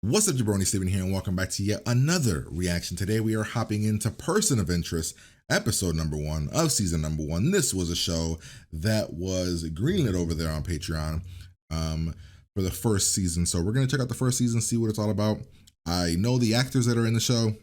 What's up, Jabroni Steven here, and welcome back to yet another reaction. Today we are hopping into Person of Interest, episode number 1 of season number 1. This was a show that was greenlit over there on Patreon for the first season. So we're going to check out the first season, see what it's all about. I know the actors that are in the show.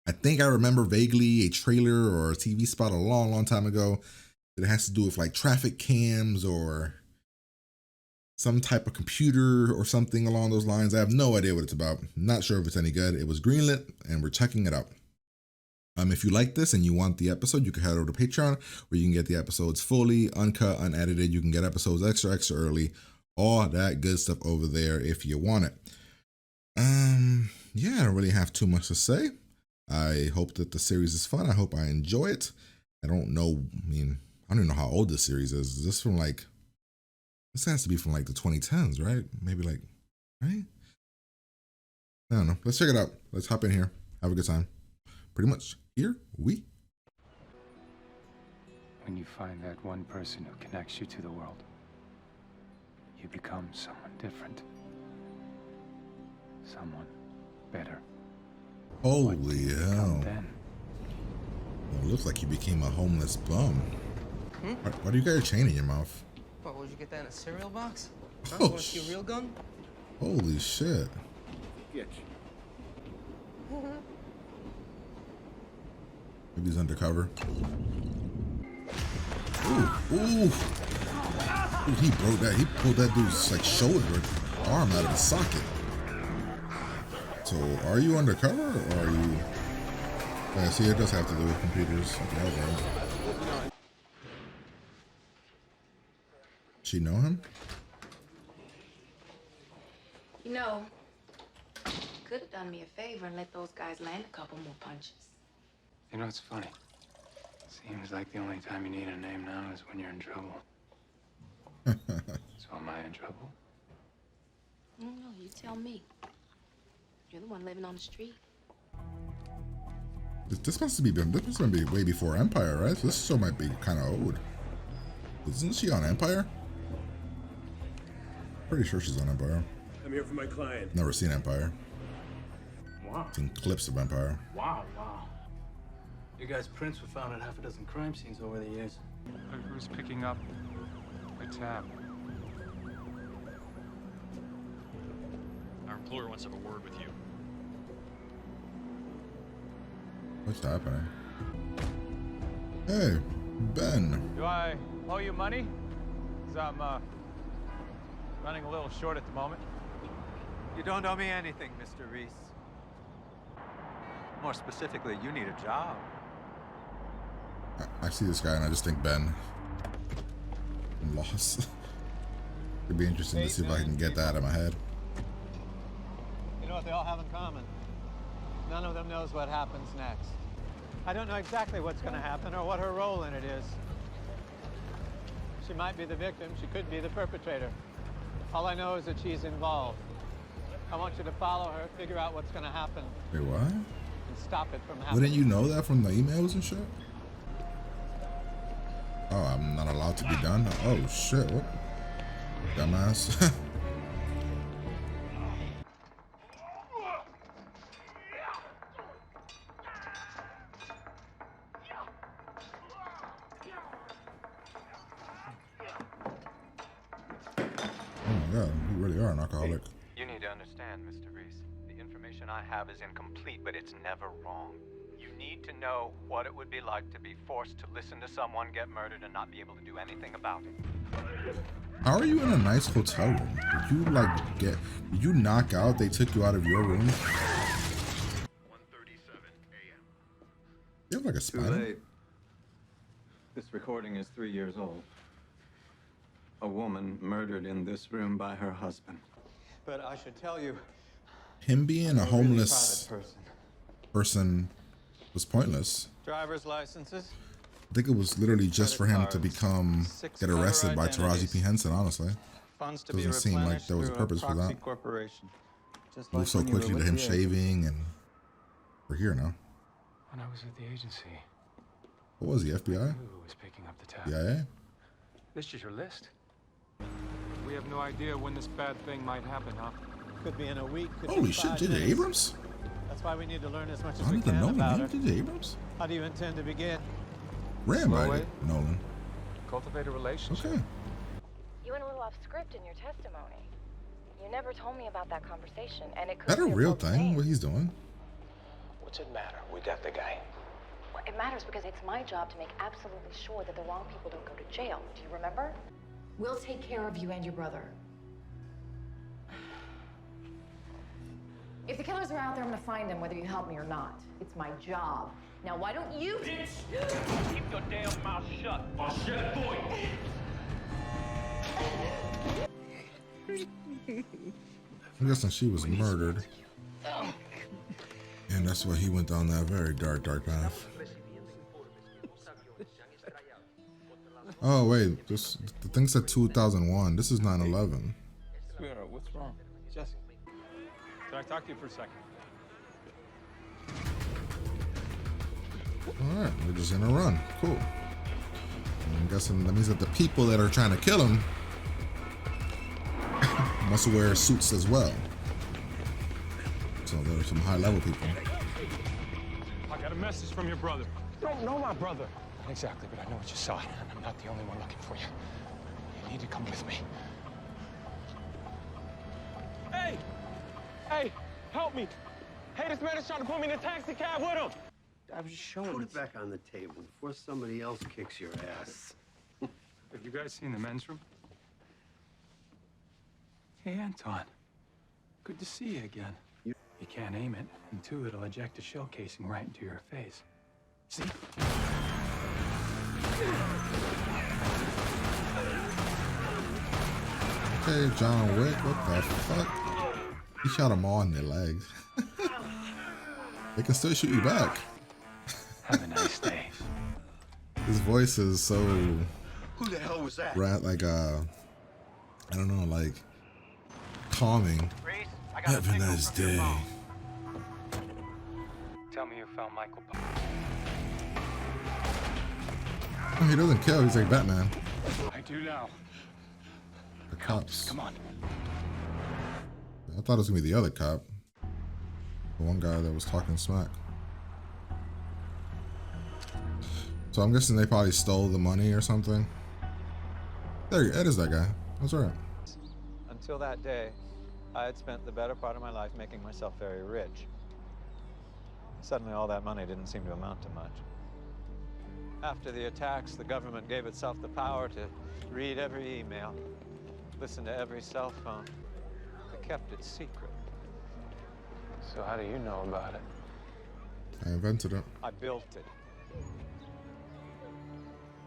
I think I remember vaguely a trailer or a TV spot a long time ago that has to do with like traffic cams or some type of computer or something along those lines. I have no idea what it's about. Not sure if it's any good. It was greenlit and we're checking it out. If you like this and you want the episode, you can head over to Patreon where you can get the episodes fully, uncut, unedited. You can get episodes extra early, all that good stuff over there if you want it. Yeah, I don't really have too much to say. I hope that the series is fun. I hope I enjoy it. I don't know. I mean, I don't even know how old this series is. Is this from like, this has to be from like the 2010s, right? Maybe like, right? I don't know. Let's check it out. Let's hop in here. Have a good time. Pretty much, here we. When you find that one person who connects you to the world, you become someone different. Someone better. Holy hell. Then? Well, it looks like you became a homeless bum. Why do you got your chain in your mouth? What, would you get that in a cereal box? Huh? Oh, Want to see a real gun? Holy shit. Get you. Maybe he's undercover. Ooh, ooh. Ooh, he broke that. He pulled that dude's like shoulder, arm out of the socket. So, are you undercover or are you? Yeah, see, it does have to do with computers. Okay, I was right. She know him? You know, could have done me a favor and let those guys land a couple more punches. You know, it's funny. Seems like the only time you need a name now is when you're in trouble. So am I in trouble? No, you tell me. You're the one living on the street. This must be way before Empire, right? So this show might be kind of old. Isn't she on Empire? Pretty sure she's on Empire. I'm here for my client. Never seen Empire. Wow. Seen clips of Empire. Wow. Your guy's prints were found at half a dozen crime scenes over the years. Who's picking up a tab? Our employer wants to have a word with you. What's happening? Hey, Ben. Do I owe you money? Because I'm running a little short at the moment. You don't owe me anything, Mr. Reese. More specifically, you need a job. I see this guy and I just think Ben. I'm lost. It'd be interesting to see if I can get that out of my head. You know what they all have in common? None of them knows what happens next. I don't know exactly what's going to happen or what her role in it is. She might be the victim, she could be the perpetrator. All I know is that she's involved. I want you to follow her, figure out what's going to happen. Wait, what? And stop it from happening. Wouldn't you know that from the emails and shit? Oh, I'm not allowed to be done? Oh, shit. What? Dumbass. Oh my god, you really are an alcoholic. You need to understand, Mr. Reese. The information I have is incomplete, but it's never wrong. You need to know what it would be like to be forced to listen to someone get murdered and not be able to do anything about it. How are you in a nice hotel room? Did you knock out? They took you out of your room? 1:37 a.m. You have like a Too spider? late. This recording is 3 years old. A woman murdered in this room by her husband. But I should tell you, Him being a homeless private person was pointless. Driver's licenses. I think it was literally just for him to get arrested by Taraji P. Henson, honestly. Funds to Doesn't be seem like replenished there was a through purpose for proxy that. corporation. Just Moved so when you were quickly to with him the shaving, and we're here now. When I was at the agency, What was he, FBI? who was picking up the tab? CIA? This is your list? We have no idea when this bad thing might happen, huh? Could be in a week. Could Holy be shit, 5 J.J. minutes. Abrams? That's why we need to learn as much as I we don't even can know about the her. name. J.J. Abrams? How do you intend to begin? Ran by Slowly. it, Nolan. Cultivate a relationship. Okay. You went a little off script in your testimony. You never told me about that conversation, and it could Is that a be real false thing, name. what he's doing? What's it matter? We got the guy. Well, it matters because it's my job to make absolutely sure that the wrong people don't go to jail. Do you remember? We'll take care of you and your brother. If the killers are out there, I'm gonna find them, whether you help me or not. It's my job. Now, why don't you? Bitch! Keep your damn mouth shut. Or shut boy. I'm guessing she was murdered. And that's why he went down that very dark path. Oh wait, the thing said 2001. This is 9/11. Sweetheart, what's wrong? Jesse. Can I talk to you for a second? All right, we're just gonna run. Cool. I'm guessing that means that the people that are trying to kill him must wear suits as well. So there's some high-level people. I got a message from your brother. You don't know my brother. Not exactly, but I know what you saw, and I'm not the only one looking for you. You need to come with me. Hey! Hey, help me! Hey, this man is trying to put me in a taxi cab with him! I was just showing Put it back on the table before somebody else kicks your ass. Have you guys seen the men's room? Hey, Anton. Good to see you again. You can't aim it, and 2, it'll eject a shell casing right into your face. See? Okay, John Wick, what the fuck? He shot them all in their legs. They can still shoot you back. Have a nice day. His voice is so Who the hell was that? like I don't know, like calming. Reese, I got Have a nice day. Tell me you found Michael. Oh, he doesn't kill, he's like Batman. I do now. The cops. Come on. I thought it was gonna be the other cop. The one guy that was talking smack. So I'm guessing they probably stole the money or something. There, it is that guy. That's right. Until that day, I had spent the better part of my life making myself very rich. Suddenly, all that money didn't seem to amount to much. After the attacks, the government gave itself the power to read every email, listen to every cell phone. They kept it secret. So how do you know about it? I invented it. I built it.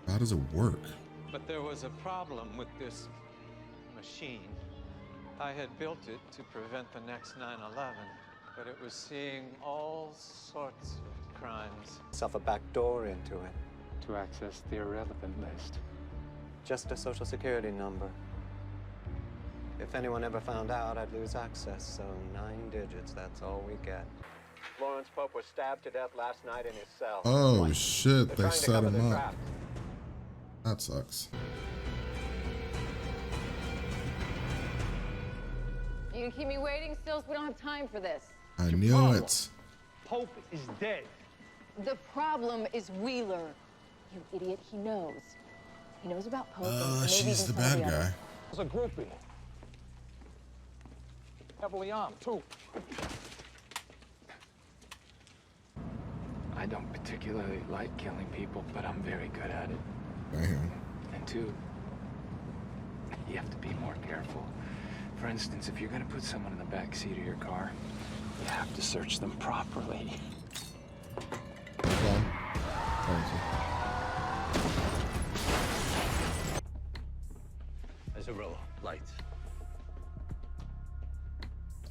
How does it work? But there was a problem with this machine. I had built it to prevent the next 9/11, but it was seeing all sorts of crimes. Self a back door into it. To access the irrelevant list. Just a social security number. If anyone ever found out, I'd lose access, so 9 digits, that's all we get. Lawrence Pope was stabbed to death last night in his cell. Oh shit, they They're trying to set cover him their up. tracks. That sucks. You can keep me waiting, Stills. We don't have time for this. I knew it. Pope is dead. The problem is Wheeler. You idiot, he knows. He knows about Pope. and maybe She's even the some of bad others. guy. It's a groupie. Heavily armed, too. I don't particularly like killing people, but I'm very good at it. Damn. And 2, you have to be more careful. For instance, if you're gonna put someone in the back seat of your car, you have to search them properly. Okay. Thank you. Azarello, lights.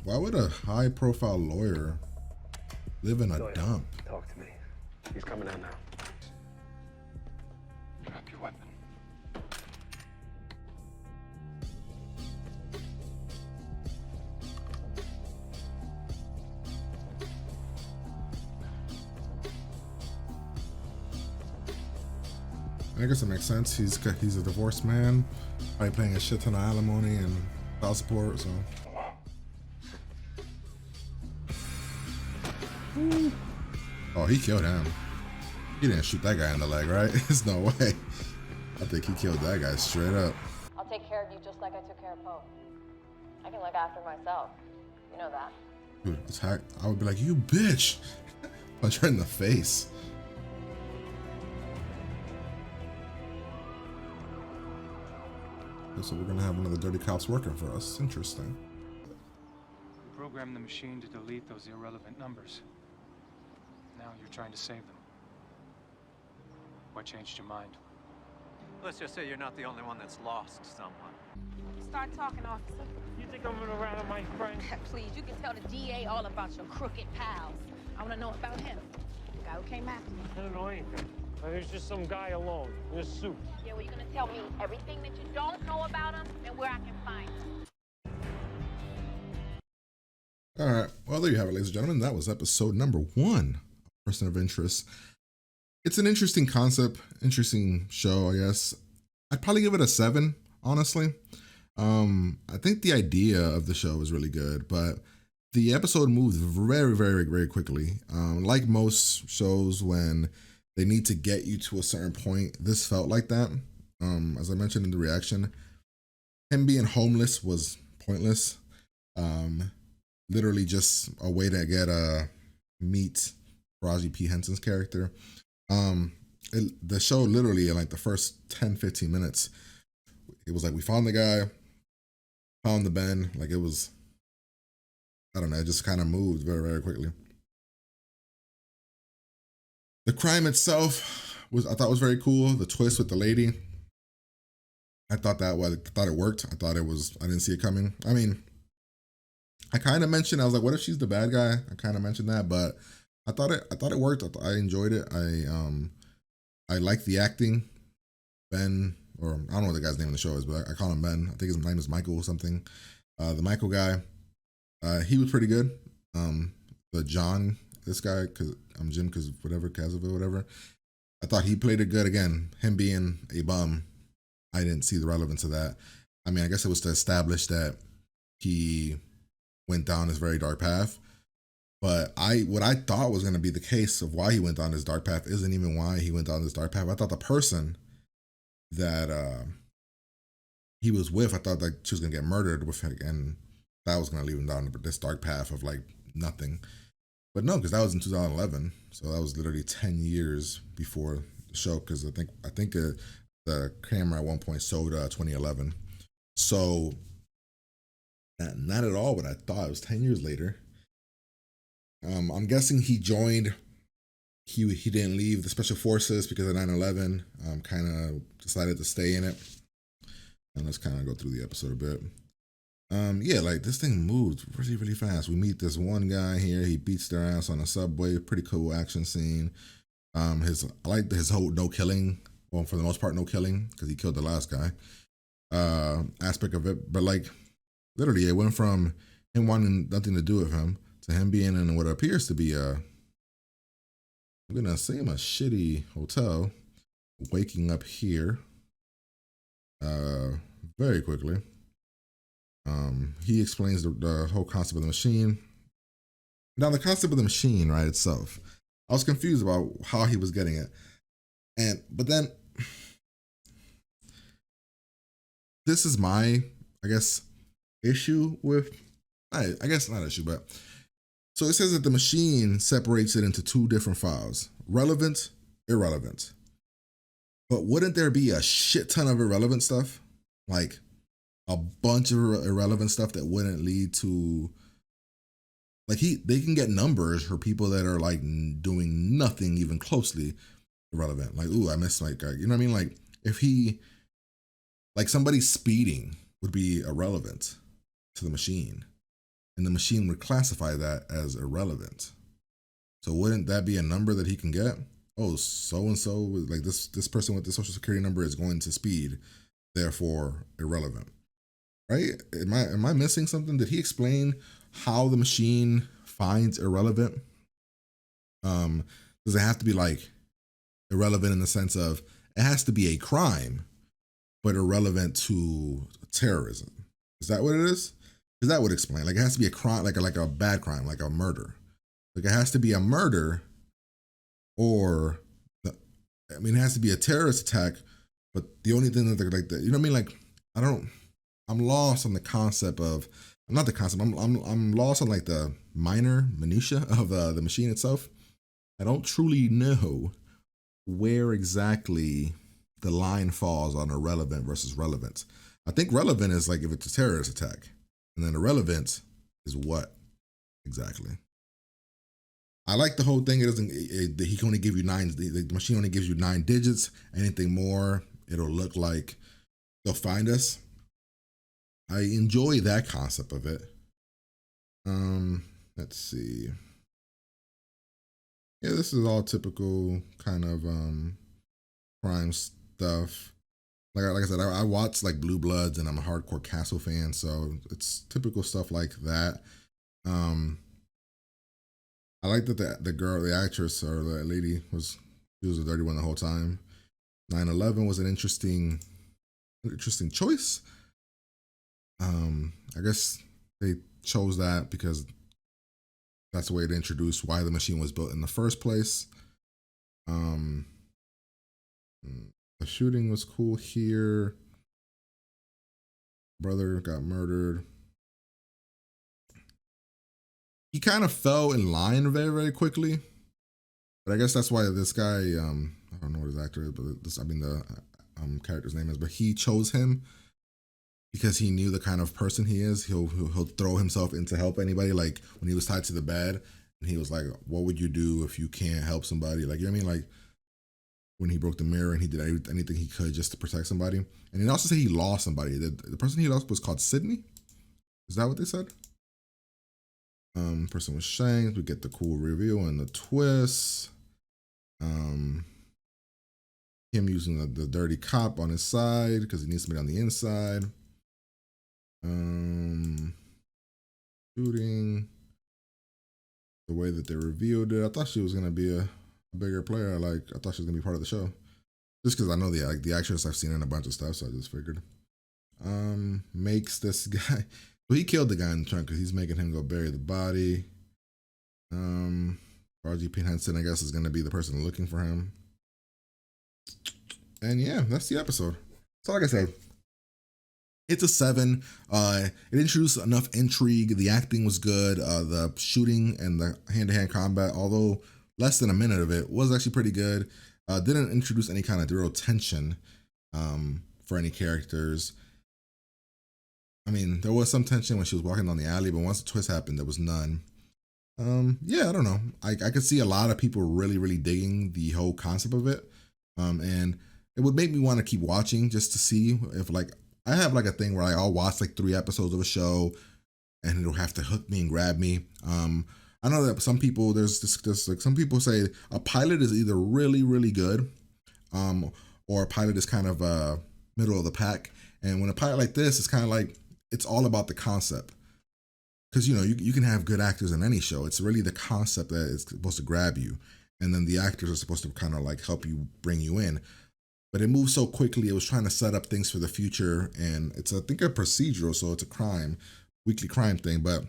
Why would a high-profile lawyer live in a dump? Talk to me. He's coming out now. Drop your weapon. I guess it makes sense. He's a divorced man, probably paying a shit ton of alimony and child support. So Oh, he killed him. He didn't shoot that guy in the leg, right? There's no way. I think he killed that guy straight up. I'll take care of you just like I took care of Poe. I can look after myself. You know that. Dude, attack. I would be like, you bitch. Punch her in the face. So we're gonna have one of the dirty cops working for us. Interesting. We programmed the machine to delete those irrelevant numbers. Now you're trying to save them. What changed your mind? Let's just say you're not the only one that's lost someone. Start talking, officer. You think I'm gonna rattle my friend? Please, you can tell the DA all about your crooked pals. I want to know about him. The guy who came after me. I don't know anything. There's just some guy alone in a suit. Yeah, well, you're going to tell me everything that you don't know about him and where I can find him. All right. Well, there you have it, ladies and gentlemen. That was episode number 1 of Person of Interest. It's an interesting concept, interesting show, I guess. I'd probably give it a 7, honestly. I think the idea of the show is really good, but the episode moves very, very, very quickly. Like most shows, when they need to get you to a certain point, this felt like that. As I mentioned in the reaction, him being homeless was pointless. Literally just a way to get meet Taraji P. Henson's character. The show literally in like the first 10-15 minutes, it was like we found the guy, found the Ben. Like it was, I don't know, it just kind of moved very, very quickly. The crime itself I thought was very cool. The twist with the lady, I thought it worked. I didn't see it coming. I mean, I kind of mentioned, I was like, what if she's the bad guy? I kind of mentioned that, but I thought it worked. I enjoyed it. I liked the acting. Ben, or I don't know what the guy's name in the show is, but I call him Ben. I think his name is Michael or something. The Michael guy, he was pretty good. The John, this guy, because I'm Jim, because whatever, Casaville, whatever. I thought he played it good. Again, him being a bum, I didn't see the relevance of that. I mean, I guess it was to establish that he went down this very dark path. But what I thought was going to be the case of why he went down this dark path isn't even why he went down this dark path. I thought the person that he was with, I thought that she was going to get murdered with him, and that was going to lead him down this dark path of like nothing. But no, because that was in 2011, so that was literally 10 years before the show. Because I think the camera at one point showed 2011, so not at all what I thought. It was 10 years later. I'm guessing he joined. He didn't leave the special forces because of 9/11. Kind of decided to stay in it. And let's kind of go through the episode a bit. Yeah, like this thing moved really, really fast. We meet this one guy here. He beats their ass on a subway. Pretty cool action scene. I like his whole no killing. Well, for the most part, no killing because he killed the last guy. Aspect of it, but like literally, it went from him wanting nothing to do with him to him being in what appears to be I'm gonna say him a shitty hotel, waking up here very quickly. He explains the whole concept of the machine. Now, the concept of the machine, right, itself, I was confused about how he was getting it. But then, this is my, I guess, issue with, I guess not issue, but, so it says that the machine separates it into 2 different files, relevant, irrelevant. But wouldn't there be a shit ton of irrelevant stuff? Like, a bunch of irrelevant stuff that wouldn't lead to, like they can get numbers for people that are like doing nothing even closely irrelevant. Like, ooh, I missed my guy. You know what I mean? Like if like somebody speeding would be irrelevant to the machine, and the machine would classify that as irrelevant. So wouldn't that be a number that he can get? Oh, so-and-so, like this person with the social security number is going to speed, therefore irrelevant. Right? Am I missing something? Did he explain how the machine finds irrelevant? Does it have to be like irrelevant in the sense of it has to be a crime, but irrelevant to terrorism? Is that what it is? Because that would explain. Like it has to be a crime, like a bad crime, like a murder. Like it has to be a murder, or I mean, it has to be a terrorist attack. But the only thing that they're like that, you know what I mean? Like I'm lost on the concept of, not the concept. I'm lost on like the minutia of the machine itself. I don't truly know where exactly the line falls on irrelevant versus relevant. I think relevant is like if it's a terrorist attack, and then irrelevant is what exactly. I like the whole thing. It doesn't. He can only give you nine. The machine only gives you 9 digits. Anything more, it'll look like they'll find us. I enjoy that concept of it. Let's see. Yeah, this is all typical kind of crime stuff. Like I said, I watch like Blue Bloods, and I'm a hardcore Castle fan, so it's typical stuff like that. I like that the girl, the actress or the lady she was a dirty one the whole time. 9/11 was an interesting choice. I guess they chose that because that's the way to introduce why the machine was built in the first place. The shooting was cool here. Brother got murdered. He kind of fell in line very, very quickly. But I guess that's why this guy, I don't know what his actor is, but the character's name is, but he chose him because he knew the kind of person he is. He'll throw himself in to help anybody. Like when he was tied to the bed, and he was like, what would you do if you can't help somebody? Like, you know what I mean? Like when he broke the mirror and he did anything he could just to protect somebody. And he also said he lost somebody. The person he lost was called Sydney. Is that what they said? Person was shanked. We get the cool reveal and the twist. Him using the dirty cop on his side because he needs somebody on the inside. Shooting. The way that they revealed it, I thought she was gonna be a bigger player. I thought she was gonna be part of the show, just because I know the actress. I've seen in a bunch of stuff, so I just figured. Makes this guy. Well, he killed the guy in the trunk because he's making him go bury the body. RG Pete Henson, I guess, is going to be the person looking for him. And yeah, that's the episode. So like I said, it's a 7. It introduced enough intrigue. The acting was good. The shooting and the hand-to-hand combat, although less than a minute of it, was actually pretty good. Didn't introduce any kind of real tension for any characters. I mean, there was some tension when she was walking down the alley, but once the twist happened, there was none. Yeah, I don't know. I could see a lot of people really, really digging the whole concept of it. And it would make me want to keep watching just to see if, like, I have like a thing where I'll watch like 3 episodes of a show and it'll have to hook me and grab me. I know that some people, there's like some people say a pilot is either really, really good, or a pilot is kind of middle of the pack. And when a pilot like this, it's kind of like, it's all about the concept. Because, you know, you can have good actors in any show. It's really the concept that is supposed to grab you. And then the actors are supposed to kind of like help you, bring you in. But it moves so quickly. It was trying to set up things for the future. And it's, I think, a procedural. So it's a weekly crime thing. But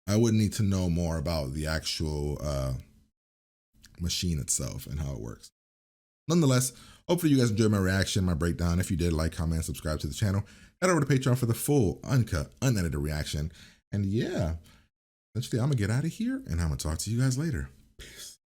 I would need to know more about the actual machine itself and how it works. Nonetheless, hopefully you guys enjoyed my reaction, my breakdown. If you did, like, comment, subscribe to the channel. Head over to Patreon for the full, uncut, unedited reaction. And yeah, essentially, I'm going to get out of here, and I'm going to talk to you guys later.